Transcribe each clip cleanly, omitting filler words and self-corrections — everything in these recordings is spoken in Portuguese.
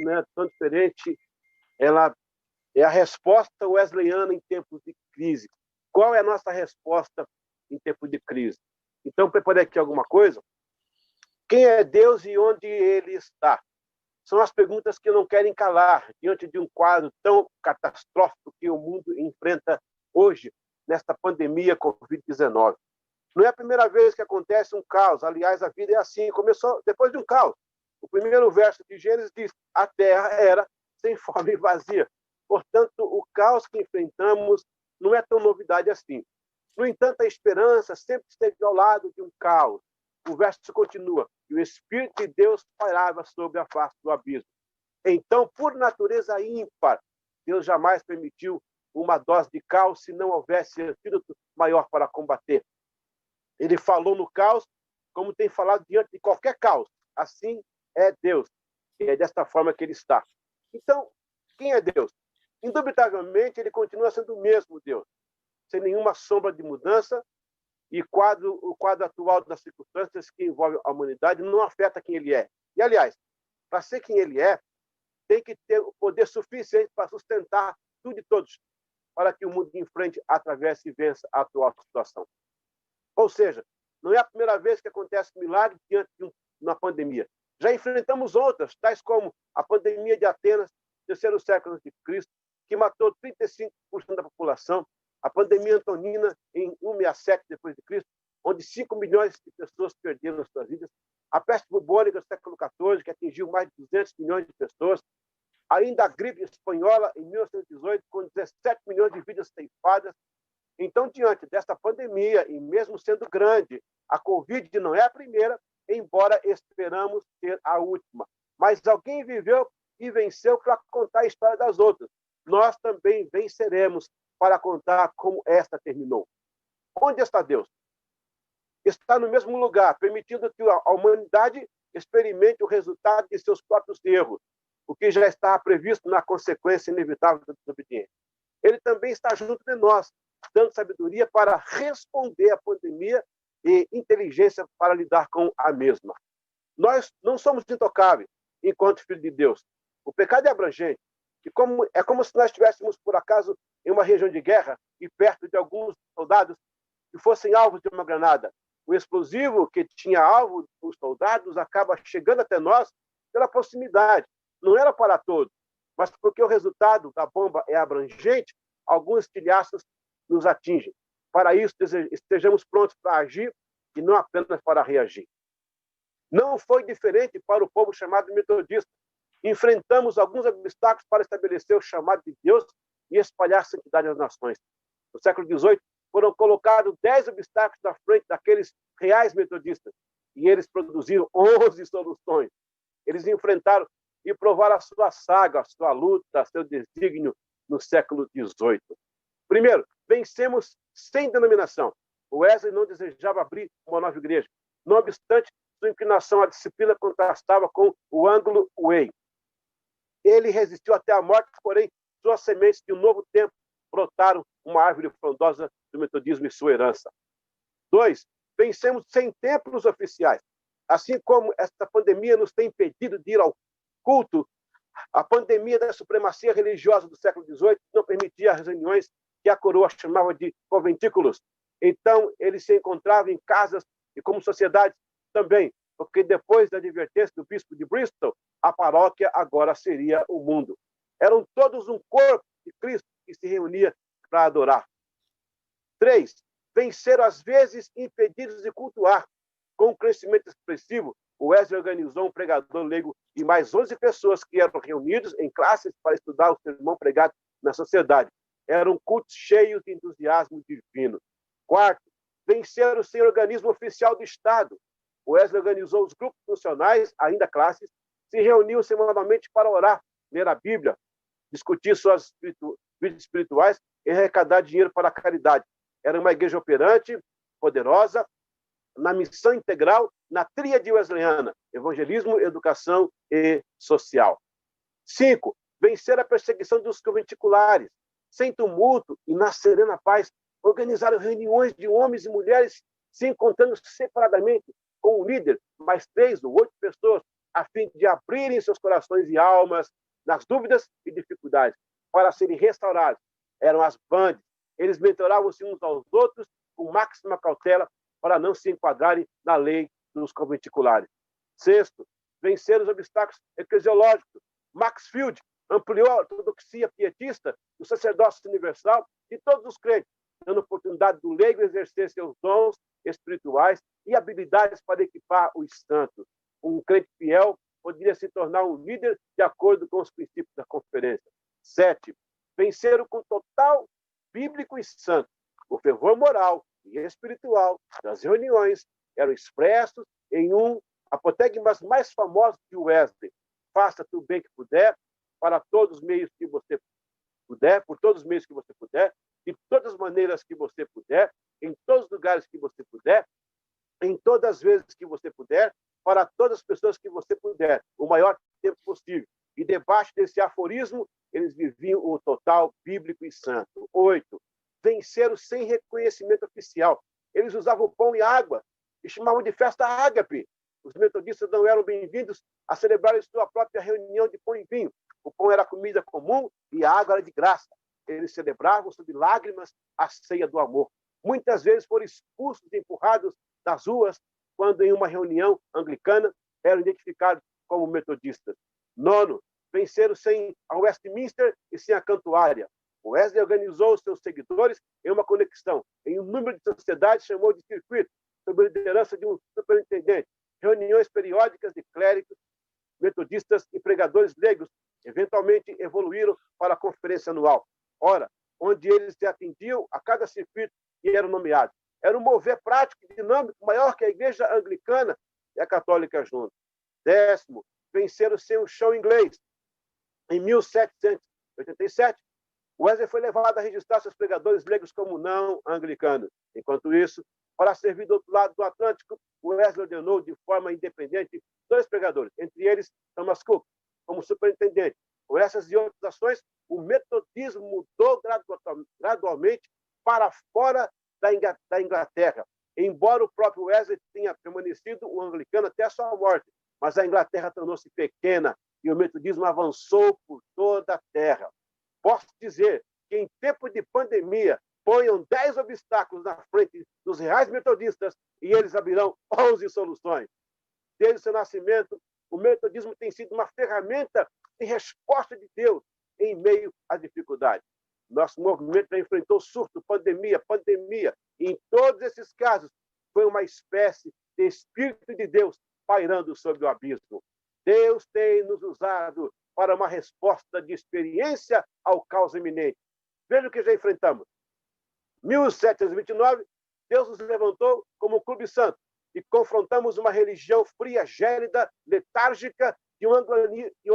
não é tão diferente, ela é a resposta wesleyana em tempos de crise. Qual é a nossa resposta em tempos de crise? Então, preparei aqui alguma coisa. Quem é Deus e onde Ele está? São as perguntas que não querem calar diante de um quadro tão catastrófico que o mundo enfrenta hoje, nesta pandemia Covid-19. Não é a primeira vez que acontece um caos. Aliás, a vida é assim. Começou depois de um caos. O primeiro verso de Gênesis diz: a terra era sem forma e vazia. Portanto, o caos que enfrentamos não é tão novidade assim. No entanto, a esperança sempre esteve ao lado de um caos. O verso continua: e o Espírito de Deus pairava sobre a face do abismo. Então, por natureza ímpar, Deus jamais permitiu uma dose de caos se não houvesse antídoto maior para combater. Ele falou no caos como tem falado diante de qualquer caos. Assim é Deus. E é desta forma que ele está. Então, quem é Deus? Indubitavelmente, ele continua sendo o mesmo Deus, sem nenhuma sombra de mudança, e o quadro atual das circunstâncias que envolvem a humanidade não afeta quem ele é. E, aliás, para ser quem ele é, tem que ter o poder suficiente para sustentar tudo e todos, para que o mundo em frente atravesse e vença a atual situação. Ou seja, não é a primeira vez que acontece milagre diante de uma pandemia. Já enfrentamos outras, tais como a pandemia de Atenas, terceiro século de Cristo, que matou 35% da população, a pandemia antonina em 167 depois de Cristo, onde 5 milhões de pessoas perderam suas vidas, a peste bubônica do século XIV, que atingiu mais de 200 milhões de pessoas, ainda a gripe espanhola em 1918, com 17 milhões de vidas ceifadas. Então, diante desta pandemia, e mesmo sendo grande, a Covid não é a primeira, embora esperamos ser a última. Mas alguém viveu e venceu para contar a história das outras. Nós também venceremos para contar como esta terminou. Onde está Deus? Está no mesmo lugar, permitindo que a humanidade experimente o resultado de seus próprios erros, o que já está previsto na consequência inevitável da desobediência. Ele também está junto de nós, dando sabedoria para responder à pandemia e inteligência para lidar com a mesma. Nós não somos intocáveis enquanto filhos de Deus. O pecado é abrangente. E é como se nós estivéssemos, por acaso, em uma região de guerra e perto de alguns soldados que fossem alvos de uma granada. O explosivo que tinha alvo os soldados acaba chegando até nós pela proximidade. Não era para todos, mas porque o resultado da bomba é abrangente, alguns estilhaços nos atingem. Para isso, estejamos prontos para agir e não apenas para reagir. Não foi diferente para o povo chamado metodista. Enfrentamos alguns obstáculos para estabelecer o chamado de Deus e espalhar a santidade às nações. No século XVIII, foram colocados 10 obstáculos na frente daqueles reais metodistas, e eles produziram 11 soluções. Eles enfrentaram e provaram a sua saga, a sua luta, seu desígnio no século XVIII. Primeiro, vencemos sem denominação. O Wesley não desejava abrir uma nova igreja. Não obstante, sua inclinação à disciplina contrastava com o ângulo Way. Ele resistiu até a morte, porém, suas sementes de um novo tempo brotaram uma árvore frondosa do metodismo e sua herança. 2. Vencemos sem templos oficiais. Assim como esta pandemia nos tem impedido de ir ao culto, a pandemia da supremacia religiosa do século XVIII não permitia as reuniões que a coroa chamava de conventículos. Então, eles se encontravam em casas e como sociedade também, porque depois da advertência do bispo de Bristol, a paróquia agora seria o mundo. Eram todos um corpo de Cristo que se reunia para adorar. 3. Venceram às vezes impedidos de cultuar. Com um crescimento expressivo, o Wesley organizou um pregador leigo e mais 11 pessoas que eram reunidos em classes para estudar o sermão pregado na sociedade. Eram cultos cheios de entusiasmo divino. 4. Venceram sem organismo oficial do Estado. O Wesley organizou os grupos funcionais, ainda classes, se reuniam semanalmente para orar, ler a Bíblia, discutir suas vidas espirituais e arrecadar dinheiro para a caridade. Era uma igreja operante, poderosa, na missão integral, na tríade wesleyana: evangelismo, educação e social. 5. Vencer a perseguição dos conventiculares. Sem tumulto e na serena paz, organizaram reuniões de homens e mulheres se encontrando separadamente com o líder, mais 3 ou 8 pessoas, a fim de abrirem seus corações e almas nas dúvidas e dificuldades, para serem restaurados. Eram as bandas. Eles mentoravam-se uns aos outros com máxima cautela para não se enquadrarem na lei dos conventiculares. Sexto, vencer os obstáculos eclesiológicos. Maxfield ampliou a ortodoxia pietista do sacerdócio universal de todos os crentes, dando oportunidade do leigo exercer seus dons espirituais e habilidades para equipar os santos. Um crente fiel poderia se tornar um líder de acordo com os princípios da conferência. 7. Venceram com total bíblico e santo. O fervor moral e espiritual das reuniões eram expressos em um apotegmas mais famoso de Wesley. Faça tu o bem que puder, para todos os meios que você puder, por todos os meios que você puder, de todas as maneiras que você puder, em todos os lugares que você puder, em todas as vezes que você puder, para todas as pessoas que você puder, o maior tempo possível. E debaixo desse aforismo, eles viviam o total bíblico e santo. 8. Venceram sem reconhecimento oficial. Eles usavam pão e água e chamavam de festa ágape. Os metodistas não eram bem-vindos a celebrar sua própria reunião de pão e vinho. O pão era comida comum e a água era de graça. Eles celebravam sob lágrimas a ceia do amor. Muitas vezes foram expulsos e empurrados das ruas quando, em uma reunião anglicana, eram identificados como metodistas. 9. Venceram sem a Westminster e sem a cantuária. Wesley organizou seus seguidores em uma conexão. Em um número de sociedades, chamou de circuito, sob a liderança de um superintendente. Reuniões periódicas de clérigos, metodistas e pregadores leigos eventualmente evoluíram para a conferência anual. Ora, onde eles se atendiam a cada circuito que eram nomeados. Era um mover prático e dinâmico maior que a igreja anglicana e a católica junto. 10º, venceram sem o chão inglês. Em 1787, Wesley foi levado a registrar seus pregadores leigos como não anglicanos. Enquanto isso, para servir do outro lado do Atlântico, Wesley ordenou de forma independente 2 pregadores, entre eles Thomas Cook, como superintendente. Com essas e outras ações, o metodismo mudou gradualmente para fora da Inglaterra, embora o próprio Wesley tenha permanecido um anglicano até a sua morte. Mas a Inglaterra tornou-se pequena e o metodismo avançou por toda a terra. Posso dizer que em tempo de pandemia, ponham 10 obstáculos na frente dos reais metodistas e eles abrirão 11 soluções. Desde o seu nascimento, o metodismo tem sido uma ferramenta de resposta de Deus em meio às dificuldades. Nosso movimento já enfrentou surto, pandemia, e em todos esses casos foi uma espécie de Espírito de Deus pairando sobre o abismo. Deus tem nos usado para uma resposta de experiência ao caos iminente. Veja o que já enfrentamos. 1729, Deus nos levantou como um clube santo e confrontamos uma religião fria, gélida, letárgica e um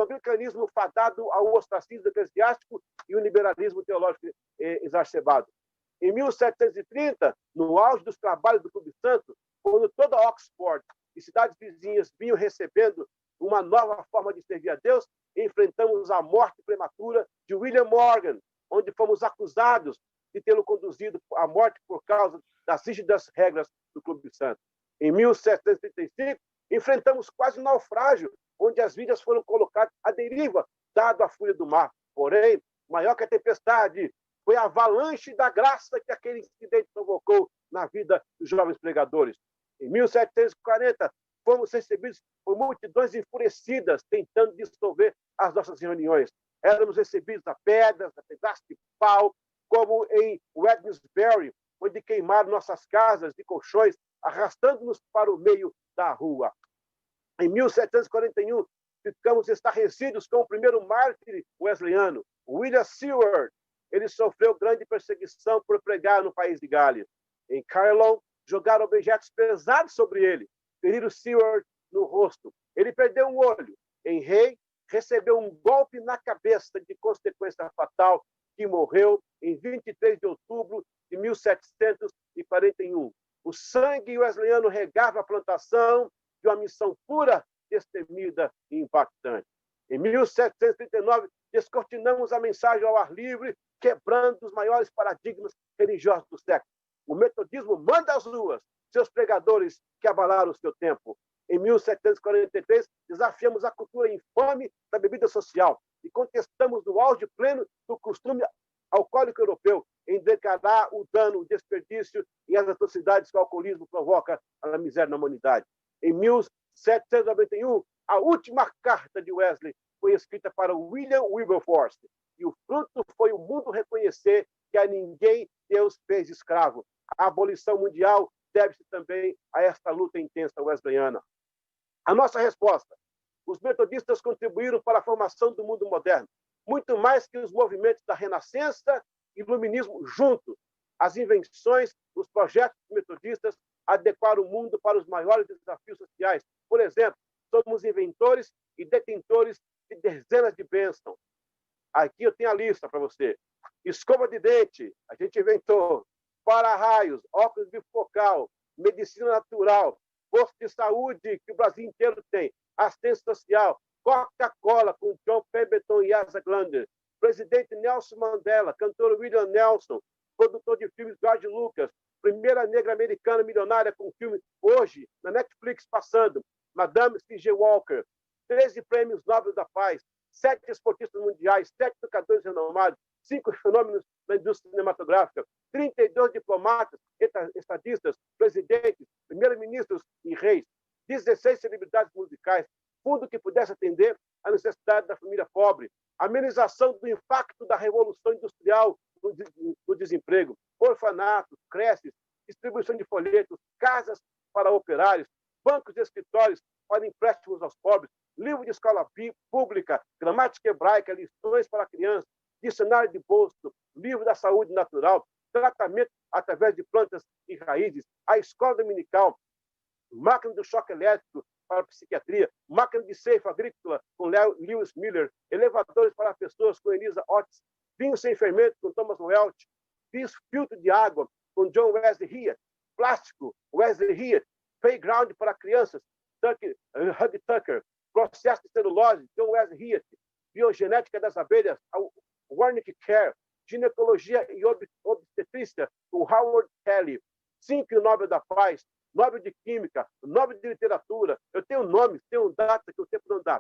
anglicanismo fadado ao ostracismo eclesiástico e um liberalismo teológico exacerbado. Em 1730, no auge dos trabalhos do Clube Santo, quando toda Oxford e cidades vizinhas vinham recebendo uma nova forma de servir a Deus, enfrentamos a morte prematura de William Morgan, onde fomos acusados de tê-lo conduzido à morte por causa das rígidas regras do Clube Santo. Em 1735, enfrentamos quase um naufrágio, onde as vidas foram colocadas à deriva, dado a fúria do mar. Porém, maior que a tempestade foi a avalanche da graça que aquele incidente provocou na vida dos jovens pregadores. Em 1740, fomos recebidos por multidões enfurecidas, tentando dissolver as nossas reuniões. Éramos recebidos a pedras, a pedaços de pau, como em Wednesbury, onde queimaram nossas casas e colchões, arrastando-nos para o meio da rua. Em 1741, ficamos estarrecidos com o primeiro mártir wesleyano, William Seward. Ele sofreu grande perseguição por pregar no país de Gales. Em Carlow, jogaram objetos pesados sobre ele, feriram Seward no rosto. Ele perdeu um olho. Em Hay, recebeu um golpe na cabeça de consequência fatal, que morreu em 23 de outubro de 1741. O sangue wesleyano regava a plantação de uma missão pura, destemida e impactante. Em 1739, descortinamos a mensagem ao ar livre, quebrando os maiores paradigmas religiosos do século. O metodismo manda às ruas seus pregadores que abalaram o seu tempo. Em 1743, desafiamos a cultura infame da bebida social e contestamos no auge pleno do costume alcoólico europeu em declarar o dano, o desperdício e as atrocidades que o alcoolismo provoca à miséria na humanidade. Em 1791, a última carta de Wesley foi escrita para William Wilberforce, e o fruto foi o mundo reconhecer que a ninguém Deus fez escravo. A abolição mundial deve-se também a esta luta intensa wesleyana. A nossa resposta: os metodistas contribuíram para a formação do mundo moderno, muito mais que os movimentos da Renascença e Iluminismo juntos. As invenções, os projetos metodistas adequaram o mundo para os maiores desafios sociais. Por exemplo, somos inventores e detentores de dezenas de bênçãos. Aqui eu tenho a lista para você. Escova de dente, a gente inventou. Para-raios, óculos bifocal, medicina natural, posto de saúde que o Brasil inteiro tem, assistência social, Coca-Cola com John Pemberton e Asa Glander, presidente Nelson Mandela, cantor William Nelson, produtor de filmes George Lucas, primeira negra americana milionária com filme hoje na Netflix passando, Madame C.G. Walker, 13 prêmios Nobel da Paz, 7 esportistas mundiais, 7 educadores renomados, 5 fenômenos da indústria cinematográfica, 32 diplomatas, estadistas, presidentes, primeiros-ministros e reis, 16 celebridades musicais, fundo que pudesse atender à necessidade da família pobre, amenização do impacto da revolução industrial no desemprego, orfanatos, creches, distribuição de folhetos, casas para operários, bancos e escritórios para empréstimos aos pobres, livro de escola pública, gramática hebraica, lições para crianças, dicionário de bolso, livro da saúde natural, tratamento através de plantas e raízes, a escola dominical, máquina do choque elétrico para a psiquiatria, máquina de ceifa agrícola com Lewis Miller, elevadores para pessoas com Elisa Otis, vinho sem fermento com Thomas Welch, filtro de água com John Wesley Hyatt, plástico Wesley Hyatt, playground para crianças, Hug Tucker, processo de celulose, John Wesley Hyatt, biogenética das abelhas, Warnick Care, ginecologia e obstetrícia, o Howard Kelly, 5 Nobel da Paz, Nobel de Química, Nobel de Literatura, eu tenho nomes, tenho data que o tempo não dá,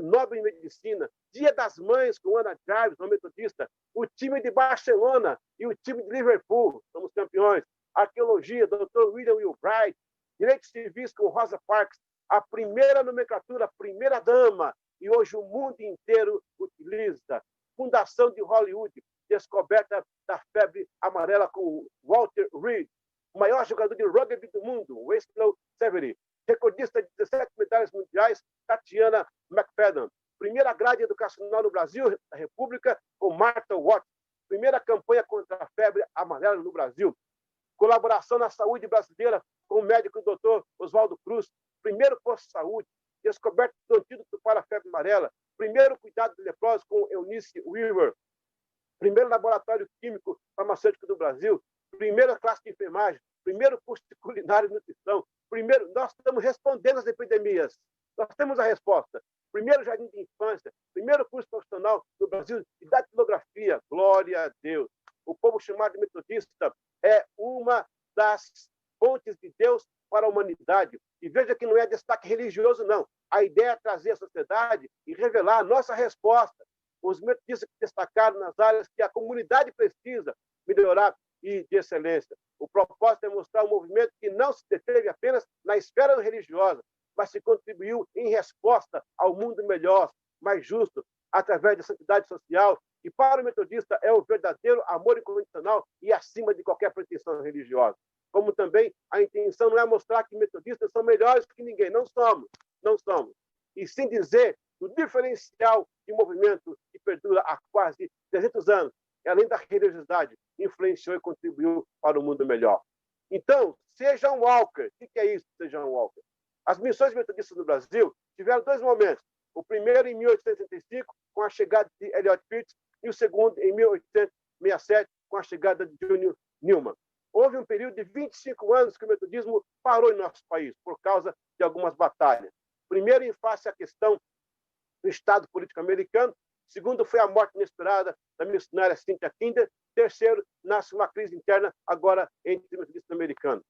Nobel em Medicina, Dia das Mães com Ana Jarvis, uma metodista, o time de Barcelona e o time de Liverpool, somos campeões, arqueologia, Dr. William Wheelwright, direitos civis com Rosa Parks, a primeira nomenclatura, a primeira dama, e hoje o mundo inteiro utiliza. Fundação de Hollywood, descoberta da febre amarela com Walter Reed, o maior jogador de rugby do mundo, Wesley Severi, recordista de 17 medalhas mundiais, Tatiana McFadden, primeira grade educacional no Brasil, da República, com Martha Watt, primeira campanha contra a febre amarela no Brasil, colaboração na saúde brasileira com o médico Dr. Oswaldo Cruz, primeiro posto de saúde, descoberta do antídoto para a febre amarela, primeiro cuidado de leprosos com Eunice Weaver, primeiro laboratório químico farmacêutico do Brasil, primeira classe de enfermagem, primeiro curso de culinária e nutrição, nós estamos respondendo às epidemias, nós temos a resposta, primeiro jardim de infância, primeiro curso profissional do Brasil de datilografia, glória a Deus. O povo chamado de metodista é uma das fontes de Deus para a humanidade. E veja que não é destaque religioso, não. A ideia é trazer a sociedade e revelar a nossa resposta. Os metodistas que destacaram nas áreas que a comunidade precisa melhorar e de excelência. O propósito é mostrar um movimento que não se deteve apenas na esfera religiosa, mas se contribuiu em resposta ao mundo melhor, mais justo, através da santidade social, que para o metodista é o verdadeiro amor incondicional e acima de qualquer pretensão religiosa. Como também a intenção não é mostrar que metodistas são melhores que ninguém, não somos. E sim dizer o diferencial de movimento que perdura há quase 300 anos, e além da religiosidade, influenciou e contribuiu para um mundo melhor. Então, seja um Walker. O que é isso, seja um Walker? As missões metodistas no Brasil tiveram 2 momentos. O primeiro em 1865, com a chegada de Eliot Pitts, e o segundo em 1867, com a chegada de Junior Newman. Houve um período de 25 anos que o metodismo parou em nosso país, por causa de algumas batalhas. Primeiro, em face à questão do Estado político americano. Segundo, foi a morte inesperada da missionária Cynthia Kinder. Terceiro, nasce uma crise interna agora entre os metodistas americanos.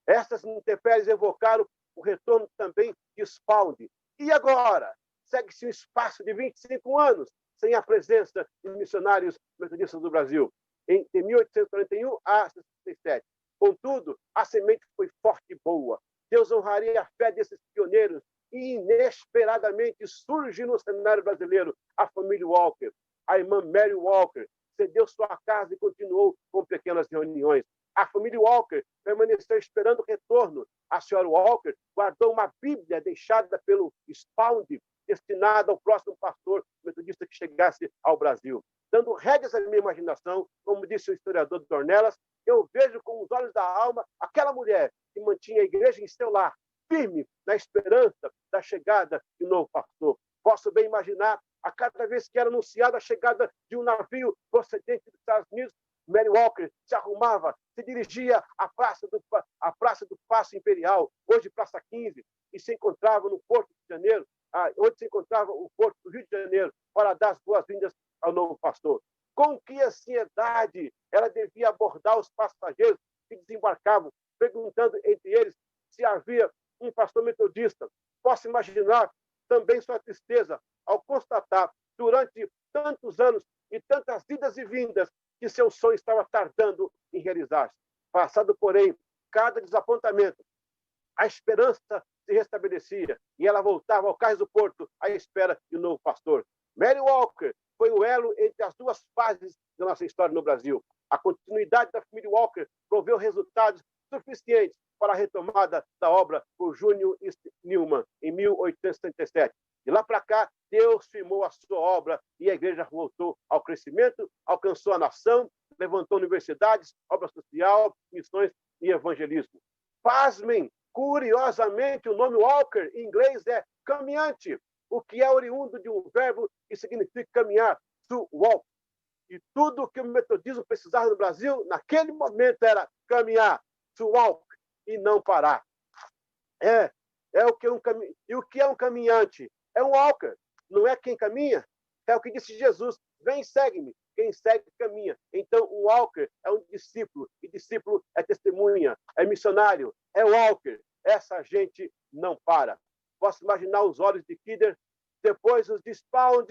Essas intempéries evocaram o retorno também de Spawn. E agora? Segue-se um espaço de 25 anos sem a presença de missionários metodistas do Brasil, de 1841 a 67. Contudo, a semente foi forte e boa. Deus honraria a fé desses pioneiros e, inesperadamente, surge no cenário brasileiro a família Walker. A irmã Mary Walker cedeu sua casa e continuou com pequenas reuniões. A família Walker permaneceu esperando o retorno. A senhora Walker guardou uma Bíblia deixada pelo Spawn, destinada ao próximo pastor metodista que chegasse ao Brasil. Dando rédeas à minha imaginação, como disse o historiador Dornelas, eu vejo com os olhos da alma aquela mulher que mantinha a igreja em seu lar, firme na esperança da chegada de um novo pastor. Posso bem imaginar, a cada vez que era anunciada a chegada de um navio procedente dos Estados Unidos, Mary Walker se arrumava, se dirigia à Praça do Paço Imperial, hoje Praça 15, e se encontrava no Porto de Janeiro, onde se encontrava o Porto do Rio de Janeiro, para dar as boas-vindas ao novo pastor. Com que ansiedade ela devia abordar os passageiros que desembarcavam, perguntando entre eles se havia um pastor metodista. Posso imaginar também sua tristeza ao constatar, durante tantos anos e tantas idas e vindas, que seu sonho estava tardando em realizar-se. Passado, porém, cada desapontamento, a esperança se restabelecia e ela voltava ao cais do Porto à espera de um novo pastor. Mary Walker foi o elo entre as duas fases da nossa história no Brasil. A continuidade da família Walker proveu resultados suficientes para a retomada da obra por Júnior Newman, em 1877. De lá para cá, Deus firmou a sua obra e a igreja voltou ao crescimento, alcançou a nação, levantou universidades, obra social, missões e evangelismo. Pasmem, curiosamente, o nome Walker, em inglês, é caminhante, o que é oriundo de um verbo que significa caminhar, to walk. E tudo o que o metodismo precisava no Brasil, naquele momento, era caminhar, to walk, e não parar. E o que é um caminhante? É um walker, não é quem caminha? É o que disse Jesus, vem e segue-me. Quem segue, caminha. Então, um walker é um discípulo, e discípulo é testemunha, é missionário, é walker. Essa gente não para. Posso imaginar os olhos de Kidder, depois os de Spawn,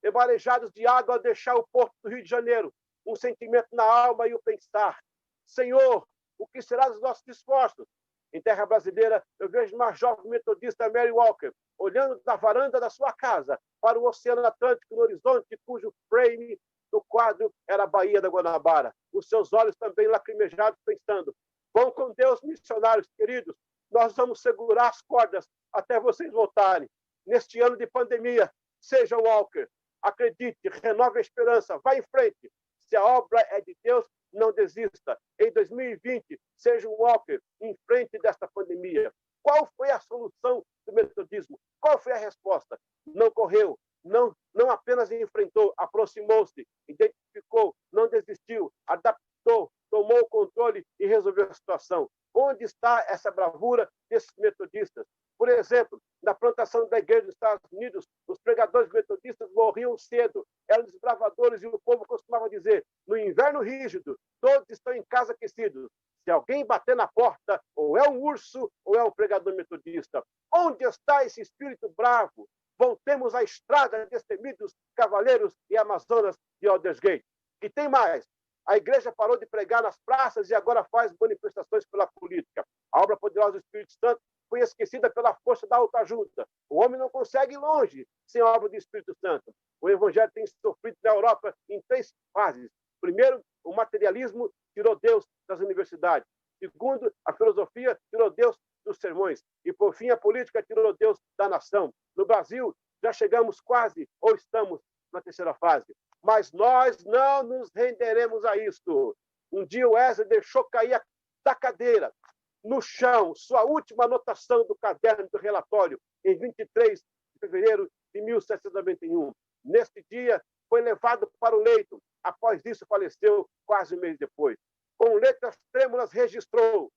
embalejados de água, ao deixar o porto do Rio de Janeiro. Um sentimento na alma e o pensar. Senhor, o que será dos nossos esforços? Em terra brasileira, eu vejo uma jovem metodista, Mary Walker, olhando da varanda da sua casa para o Oceano Atlântico no horizonte, cujo frame do quadro era a Baía da Guanabara. Os seus olhos também lacrimejados, pensando, vão com Deus, missionários queridos, nós vamos segurar as cordas até vocês voltarem. Neste ano de pandemia, seja Walker, acredite, renove a esperança, vá em frente. Se a obra é de Deus, não desista. Em 2020, seja um Walker em frente desta pandemia. Qual foi a solução do metodismo? Qual foi a resposta? Não correu, não apenas enfrentou, aproximou-se, identificou, não desistiu, adaptou, tomou o controle e resolveu a situação. Onde está essa bravura desses metodistas? Por exemplo, na plantação da igreja dos Estados Unidos, os pregadores metodistas morriam cedo, eram desbravadores e o povo costumava dizer, no inverno rígido, todos estão em casa aquecidos. Se alguém bater na porta, ou é um urso, ou é um pregador metodista. Onde está esse espírito bravo? Voltemos à estrada, destemidos cavaleiros e amazonas de Aldersgate. E tem mais. A igreja parou de pregar nas praças e agora faz manifestações pela política. A obra poderosa do Espírito Santo foi esquecida pela força da autoajuda. O homem não consegue ir longe sem a obra do Espírito Santo. O evangelho tem sofrido na Europa em 3 fases. Primeiro, o materialismo tirou Deus das universidades. Segundo, a filosofia tirou Deus dos sermões. E, por fim, a política tirou Deus da nação. No Brasil, já chegamos quase, ou estamos na 3ª fase. Mas nós não nos renderemos a isto. Um dia o Wesley deixou cair da cadeira, no chão, sua última anotação do caderno do relatório, em 23 de fevereiro de 1791. Neste dia, foi levado para o leito. Após isso, faleceu quase um mês depois. Com letras trêmulas, registrou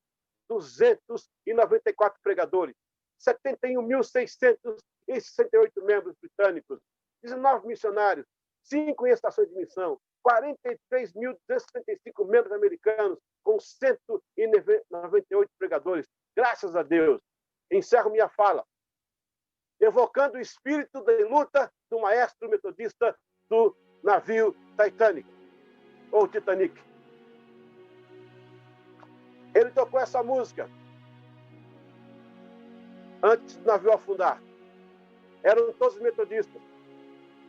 294 pregadores, 71.668 membros britânicos, 19 missionários, 5 em estações de missão, 43.265 membros americanos, com 198 pregadores. Graças a Deus. Encerro minha fala evocando o espírito de luta do maestro metodista do navio Titanic, ou Titanic. Ele tocou essa música antes do navio afundar. Eram todos metodistas.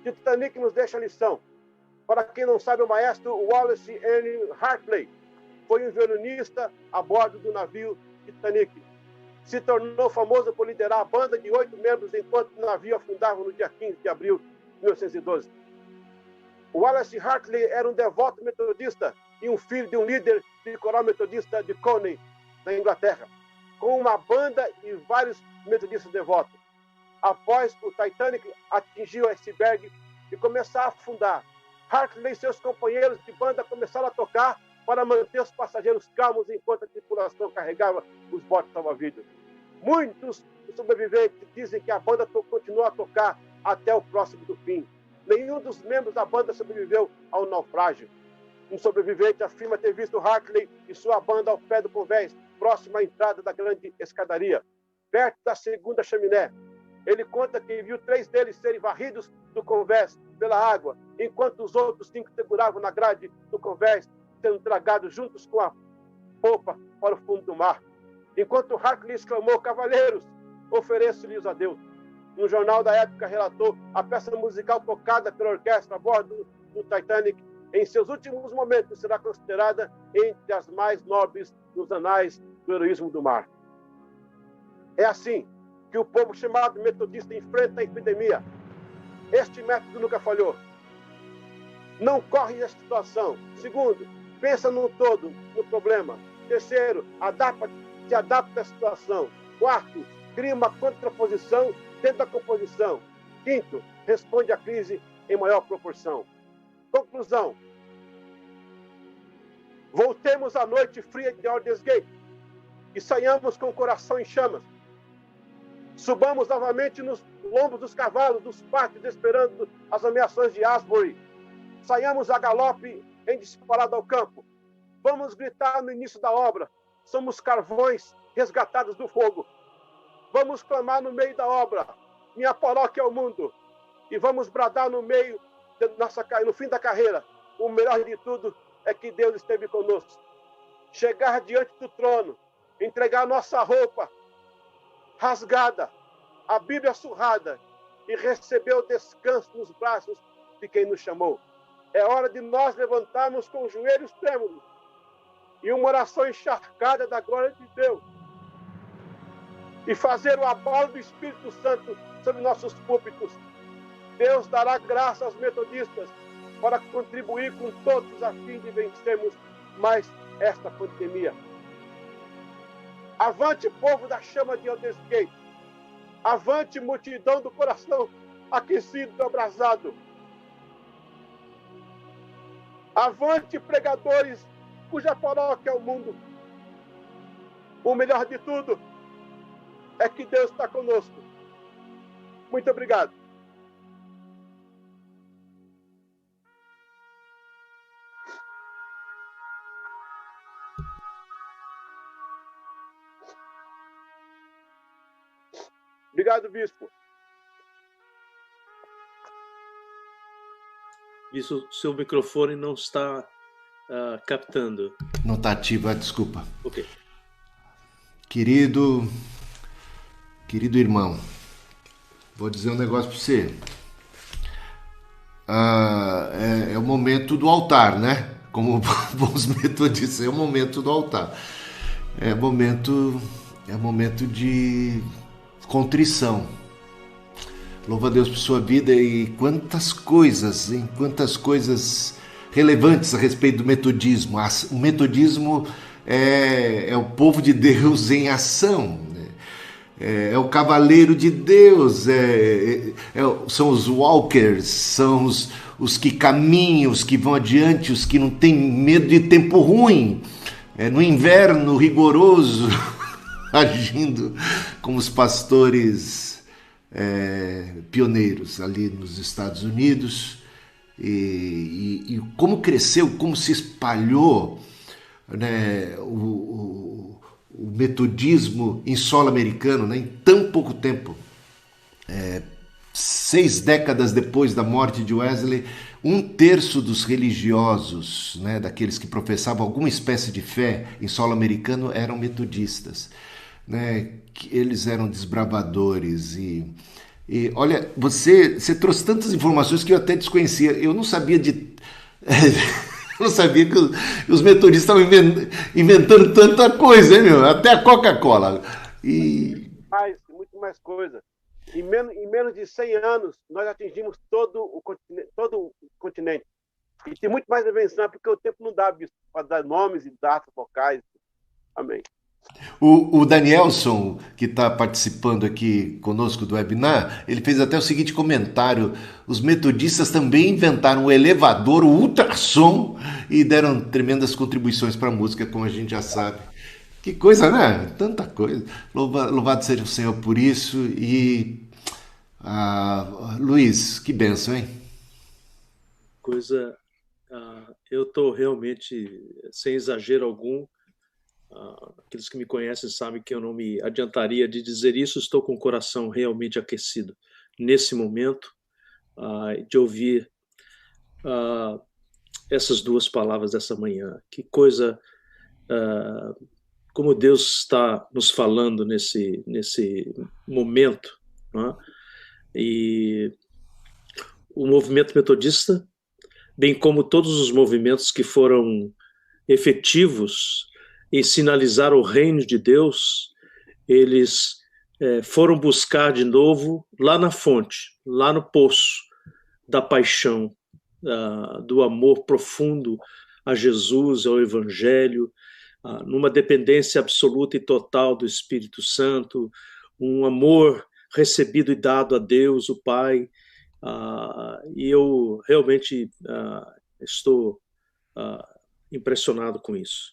Titanic nos deixa a lição. Para quem não sabe, o maestro Wallace N. Hartley foi um violinista a bordo do navio Titanic. Se tornou famoso por liderar a banda de 8 membros enquanto o navio afundava no dia 15 de abril de 1912. O Wallace Hartley era um devoto metodista e um filho de um líder de coral metodista de Coney, na Inglaterra, com uma banda e vários metodistas devotos. Após o Titanic atingir o iceberg e começar a afundar, Hartley e seus companheiros de banda começaram a tocar para manter os passageiros calmos enquanto a tripulação carregava os botes salva-vidas. Muitos sobreviventes dizem que a banda continuou a tocar até o próximo do fim. Nenhum dos membros da banda sobreviveu ao naufrágio. Um sobrevivente afirma ter visto Hartley e sua banda ao pé do convés, próximo à entrada da grande escadaria, perto da segunda chaminé. Ele conta que viu 3 deles serem varridos do convés pela água, enquanto os outros 5 seguravam na grade do convés, sendo tragados juntos com a popa para o fundo do mar. Enquanto Hartley exclamou: "Cavaleiros, ofereço-lhes a Deus." Um jornal da época relatou a peça musical tocada pela orquestra a bordo do Titanic em seus últimos momentos será considerada entre as mais nobres nos anais do heroísmo do mar. É assim que o povo chamado metodista enfrenta a epidemia. Este método nunca falhou. Não corre esta situação. Segundo, pensa no todo, no problema. Terceiro, se adapta à situação. Quarto, cria uma contraposição dentro da composição. Quinto, responde à crise em maior proporção. Conclusão. Voltemos à noite fria de Aldersgate e saiamos com o coração em chamas. Subamos novamente nos lombos dos cavalos, dos pátios, esperando as ameações de Asbury. Saiamos a galope em disparada ao campo. Vamos gritar no início da obra. Somos carvões resgatados do fogo. Vamos clamar no meio da obra. Minha paróquia é o mundo. E vamos bradar no fim da carreira. O melhor de tudo é que Deus esteve conosco. Chegar diante do trono, entregar nossa roupa rasgada, a Bíblia surrada e receber o descanso nos braços de quem nos chamou. É hora de nós levantarmos com os joelhos trêmulos e uma oração encharcada da glória de Deus e fazer o abalo do Espírito Santo sobre nossos púlpitos. Deus dará graça aos metodistas para contribuir com todos a fim de vencermos mais esta pandemia. Avante, povo da chama de Aldersgate. Avante, multidão do coração aquecido e abrasado. Avante, pregadores cuja paróquia é o mundo. O melhor de tudo é que Deus está conosco. Muito obrigado. Obrigado, bispo. Isso, seu microfone não está captando. Não está ativo, desculpa. Ok. Querido irmão, vou dizer um negócio para você. É o momento do altar, né? Como bons metodistas, é o momento do altar. É momento de contrição. Louva a Deus por sua vida e quantas coisas relevantes a respeito do metodismo. O metodismo é o povo de Deus em ação, é o cavaleiro de Deus, são os walkers, são os que caminham, os que vão adiante, os que não têm medo de tempo ruim, no inverno rigoroso, agindo como os pastores pioneiros ali nos Estados Unidos, e como cresceu, como se espalhou, né, o metodismo em solo americano, né, em tão pouco tempo. 6 décadas depois da morte de Wesley, 1/3 dos religiosos, né, daqueles que professavam alguma espécie de fé em solo americano, eram metodistas. Né, que eles eram desbravadores e olha, você trouxe tantas informações que eu até desconhecia. Eu não sabia de eu não sabia que os metodistas estavam inventando tanta coisa, hein, meu? Até a Coca-Cola. E Muito mais coisa. Em menos de 100 anos, nós atingimos todo o continente. E tem muito mais a vencer, porque o tempo não dá para dar nomes e datas locais. Amém. o Danielson, que está participando aqui conosco do webinar, ele fez até o seguinte comentário: os metodistas também inventaram o elevador, o ultrassom, e deram tremendas contribuições para a música, como a gente já sabe. Que coisa, né? Tanta coisa. Louvado seja o Senhor por isso. E Luiz, que bênção, hein? Coisa, eu estou realmente, sem exagero algum, aqueles que me conhecem sabem que eu não me adiantaria de dizer isso. Estou com o coração realmente aquecido nesse momento, de ouvir essas duas palavras dessa manhã. Que coisa, como Deus está nos falando nesse momento, né? E o movimento metodista, bem como todos os movimentos que foram efetivos em sinalizar o reino de Deus, eles foram buscar de novo lá na fonte, lá no poço da paixão, do amor profundo a Jesus, ao Evangelho, numa dependência absoluta e total do Espírito Santo, um amor recebido e dado a Deus, o Pai. E eu realmente estou impressionado com isso.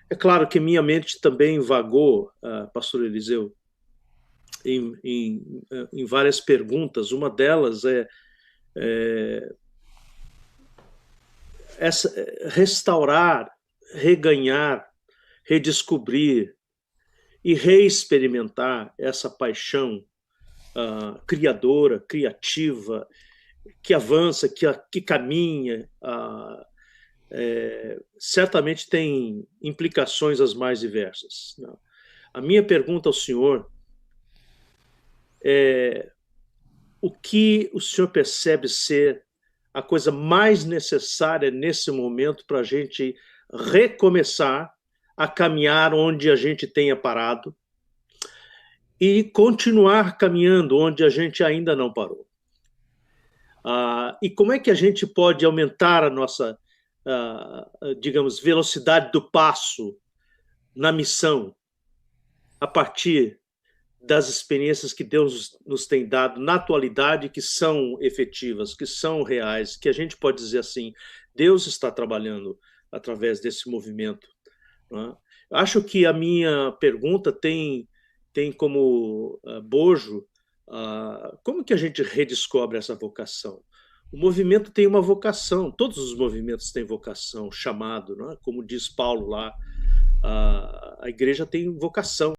É claro que minha mente também vagou, pastor Eliseu, em várias perguntas. Uma delas é restaurar, reganhar, redescobrir e reexperimentar essa paixão criadora, criativa, que avança, que caminha, certamente tem implicações as mais diversas. A minha pergunta ao senhor é: o que o senhor percebe ser a coisa mais necessária nesse momento para a gente recomeçar a caminhar onde a gente tenha parado e continuar caminhando onde a gente ainda não parou? E como é que a gente pode aumentar a nossa, digamos, velocidade do passo na missão a partir das experiências que Deus nos tem dado na atualidade, que são efetivas, que são reais, que a gente pode dizer assim: Deus está trabalhando através desse movimento, né? Acho que a minha pergunta tem como bojo como que a gente redescobre essa vocação. O movimento tem uma vocação, todos os movimentos têm vocação, chamado, né? Como diz Paulo lá, a igreja tem vocação.